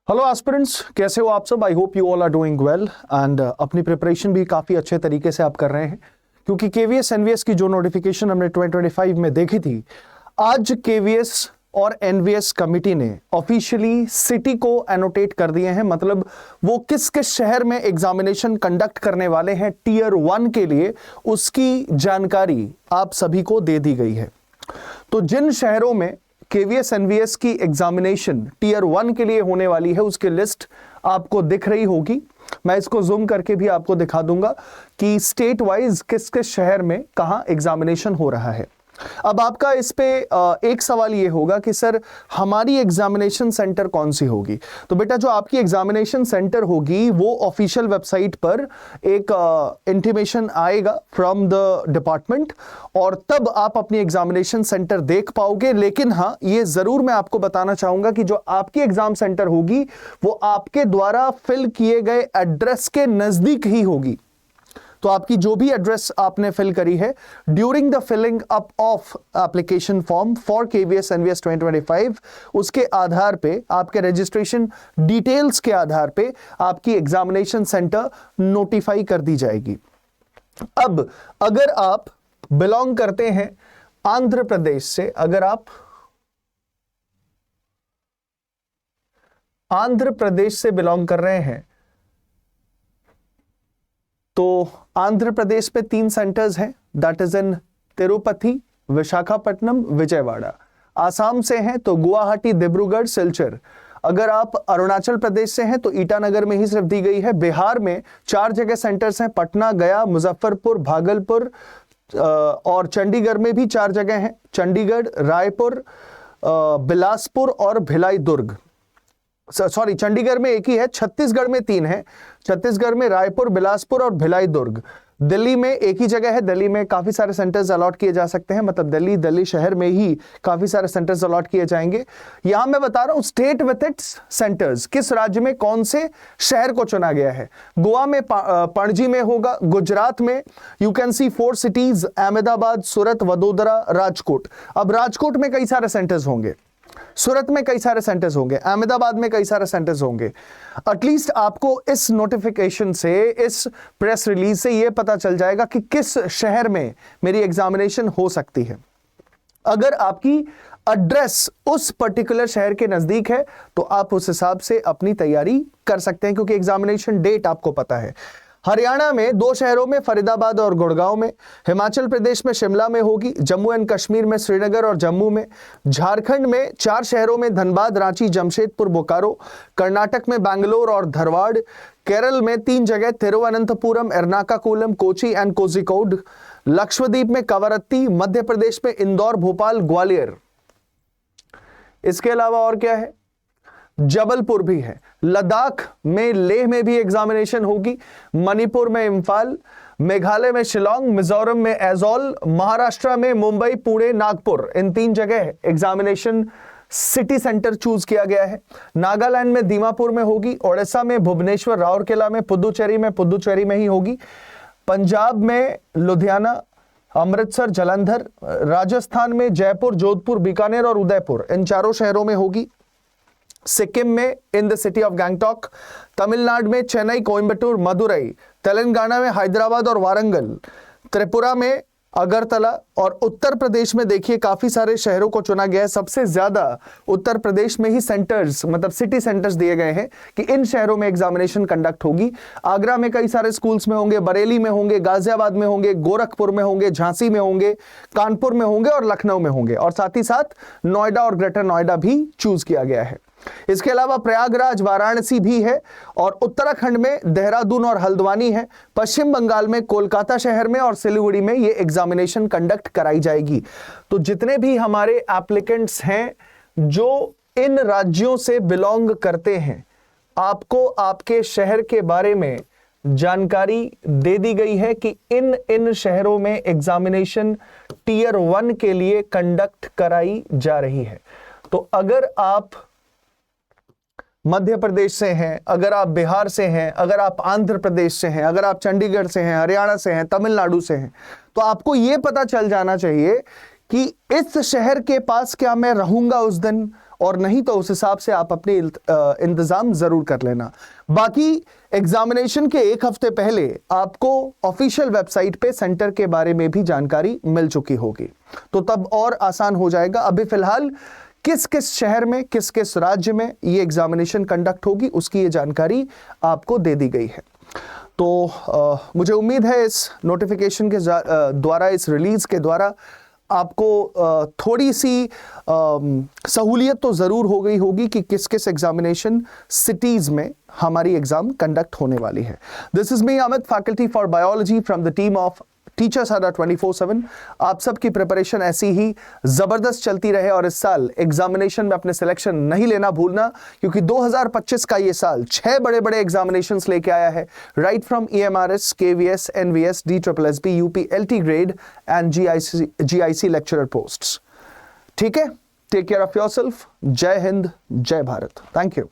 Hello aspirants, कैसे हो आप सब। I hope you all are doing well and अपनी प्रिपरेशन भी काफ़ी अच्छे तरीके से आप कर रहे हैं, क्योंकि केवीएस एनवीएस की जो नोटिफिकेशन हमने 2025 में देखी थी, आज केवीएस और एनवीएस कमिटी ने ऑफिशियली सिटी को एनोटेट कर दिए हैं। मतलब वो किस किस शहर में एग्जामिनेशन कंडक्ट करने वाले हैं टीयर 1 के लिए, उसकी जानकारी आप सभी को दे दी गई है। तो जिन शहरों में केवीएस एनवीएस की एग्जामिनेशन टीयर 1 के लिए होने वाली है, उसकी लिस्ट आपको दिख रही होगी। मैं इसको जूम करके भी आपको दिखा दूंगा कि स्टेट वाइज किस किस शहर में कहां एग्जामिनेशन हो रहा है। अब आपका इस पे एक सवाल ये होगा कि सर हमारी एग्जामिनेशन सेंटर कौन सी होगी। तो बेटा, जो आपकी एग्जामिनेशन सेंटर होगी वो ऑफिशियल वेबसाइट पर एक इंटीमेशन आएगा फ्रॉम द डिपार्टमेंट, और तब आप अपनी एग्जामिनेशन सेंटर देख पाओगे। लेकिन हाँ, ये जरूर मैं आपको बताना चाहूंगा कि जो आपकी एग्जाम सेंटर होगी वो आपके द्वारा फिल किए गए एड्रेस के नजदीक ही होगी। तो आपकी जो भी एड्रेस आपने फिल करी है during the filling up of application form for KVS NVS 2025, उसके आधार पे, आपके रजिस्ट्रेशन डिटेल्स के आधार पे आपकी एग्जामिनेशन सेंटर नोटिफाई कर दी जाएगी। अब अगर आप बिलोंग करते हैं आंध्र प्रदेश से, अगर आप आंध्र प्रदेश से बिलोंग कर रहे हैं तो आंध्र प्रदेश में 3 सेंटर्स हैं, that is in Tirupati, Visakhapatnam, Vijayawada. Assam से हैं तो गुवाहाटी, डिब्रूगढ़, सिलचर। अगर आप अरुणाचल प्रदेश से हैं तो ईटानगर में ही सिर्फ दी गई है। बिहार में 4 जगह सेंटर्स हैं, पटना, गया, मुजफ्फरपुर, भागलपुर, और चंडीगढ़ में भी 4 जगह हैं, चंडीगढ़, रायपुर, बिलासपुर और भिलाई दुर्ग। सॉरी, चंडीगढ़ में एक ही है, छत्तीसगढ़ में 3 है, छत्तीसगढ़ में रायपुर, बिलासपुर और भिलाई दुर्ग। दिल्ली में एक ही जगह है, दिल्ली में काफी सारे सेंटर्स अलॉट किए जा सकते हैं, मतलब दिल्ली शहर में ही काफी सारे सेंटर्स अलॉट किए जाएंगे। यहां मैं बता रहा हूं स्टेट विथ इट्स सेंटर्स, किस राज्य में कौन से शहर को चुना गया है। गोवा में पणजी में होगा, गुजरात में you can see 4 cities, Ahmedabad, Surat, Vadodara, Rajkot. अब राजकोट में कई सारे सेंटर्स होंगे, सूरत में कई सारे सेंटर्स होंगे, अहमदाबाद में कई सारे सेंटर्स होंगे। एटलीस्ट आपको इस नोटिफिकेशन से, इस प्रेस रिलीज से यह पता चल जाएगा कि किस शहर में मेरी एग्जामिनेशन हो सकती है। अगर आपकी एड्रेस उस पर्टिकुलर शहर के नजदीक है तो आप उस हिसाब से अपनी तैयारी कर सकते हैं, क्योंकि एग्जामिनेशन डेट आपको पता है। हरियाणा में 2 शहरों में, फरीदाबाद और गुड़गांव में। हिमाचल प्रदेश में शिमला में होगी, जम्मू एंड कश्मीर में श्रीनगर और जम्मू में। झारखंड में 4 शहरों में, धनबाद, रांची, जमशेदपुर, बोकारो। कर्नाटक में बैंगलोर और धारवाड़। केरल में 3 जगह, तिरुवनंतपुरम, एर्नाकुलम, कोची एंड कोझिकोड। लक्षद्वीप में कवरत्ती। मध्य प्रदेश में इंदौर, भोपाल, ग्वालियर। इसके अलावा और क्या है, जबलपुर भी है। लद्दाख में लेह में भी एग्जामिनेशन होगी, मणिपुर में इम्फाल, मेघालय में शिलोंग, मिजोरम में ऐजोल, महाराष्ट्र में मुंबई, पुणे, नागपुर। इन 3 जगह एग्जामिनेशन सिटी सेंटर चूज किया गया है। नागालैंड में दीमापुर में होगी, ओडिशा में भुवनेश्वर, राउरकेला में, पुदुचेरी में ही होगी। पंजाब में लुधियाना, अमृतसर, जालंधर। राजस्थान में जयपुर, जोधपुर, बीकानेर और उदयपुर, इन 4 शहरों में होगी। सिक्किम में in the city of Gangtok. Tamil Nadu में चेन्नई, कोयम्बटूर, मदुरई। तेलंगाना में हैदराबाद और वारंगल। त्रिपुरा में अगरतला। और उत्तर प्रदेश में देखिए काफी सारे शहरों को चुना गया है। सबसे ज्यादा उत्तर प्रदेश में ही सेंटर्स, मतलब सिटी सेंटर्स दिए गए हैं कि इन शहरों में एग्जामिनेशन कंडक्ट होगी। आगरा में कई सारे स्कूल्स में होंगे, बरेली में होंगे, गाजियाबाद में होंगे, गोरखपुर में होंगे, झांसी में होंगे, कानपुर में होंगे और लखनऊ में होंगे। और साथ ही साथ नोएडा और ग्रेटर नोएडा भी चूज किया गया है। इसके अलावा प्रयागराज, वाराणसी भी है। और उत्तराखंड में देहरादून और हल्द्वानी है। पश्चिम बंगाल में कोलकाता शहर में और सिलीगुड़ी में ये एग्जामिनेशन कंडक्ट कराई जाएगी। तो जितने भी हमारे एप्लीकेंट्स हैं जो इन राज्यों से बिलोंग करते हैं, आपको आपके शहर के बारे में जानकारी दे दी गई है कि इन शहरों में एग्जामिनेशन टीयर 1 के लिए कंडक्ट कराई जा रही है। तो अगर आप मध्य प्रदेश से हैं, अगर आप बिहार से हैं, अगर आप आंध्र प्रदेश से हैं, अगर आप चंडीगढ़ से हैं, हरियाणा से हैं, तमिलनाडु से हैं, तो आपको यह पता चल जाना चाहिए कि इस शहर के पास क्या मैं रहूंगा उस दिन, और नहीं तो उस हिसाब से आप अपने इंतजाम जरूर कर लेना। बाकी एग्जामिनेशन के एक हफ्ते पहले आपको ऑफिशियल वेबसाइट पे सेंटर के बारे में भी जानकारी मिल चुकी होगी, तो तब और आसान हो जाएगा। अभी फिलहाल किस किस शहर में, किस किस राज्य में ये एग्जामिनेशन कंडक्ट होगी, उसकी ये जानकारी आपको दे दी गई है। तो मुझे उम्मीद है इस नोटिफिकेशन के द्वारा, इस रिलीज के द्वारा आपको थोड़ी सी सहूलियत तो ज़रूर हो गई होगी कि किस किस एग्जामिनेशन सिटीज़ में हमारी एग्ज़ाम कंडक्ट होने वाली है। This is me Amit, faculty for biology from the team of teachers अड्डा 24/7। आप सबकी प्रिपरेशन ऐसी ही ज़बरदस्त चलती रहे और इस साल एग्जामिनेशन में अपने सिलेक्शन नहीं लेना भूलना, क्योंकि 2025 का ये साल 6 बड़े बड़े एग्जामिनेशंस लेके आया है, right from EMRS, KVS, NVS, DSSB, UP, LT grade and GIC lecturer posts. ठीक है, टेक केयर ऑफ योरसेल्फ। जय हिंद, जय भारत। Thank you.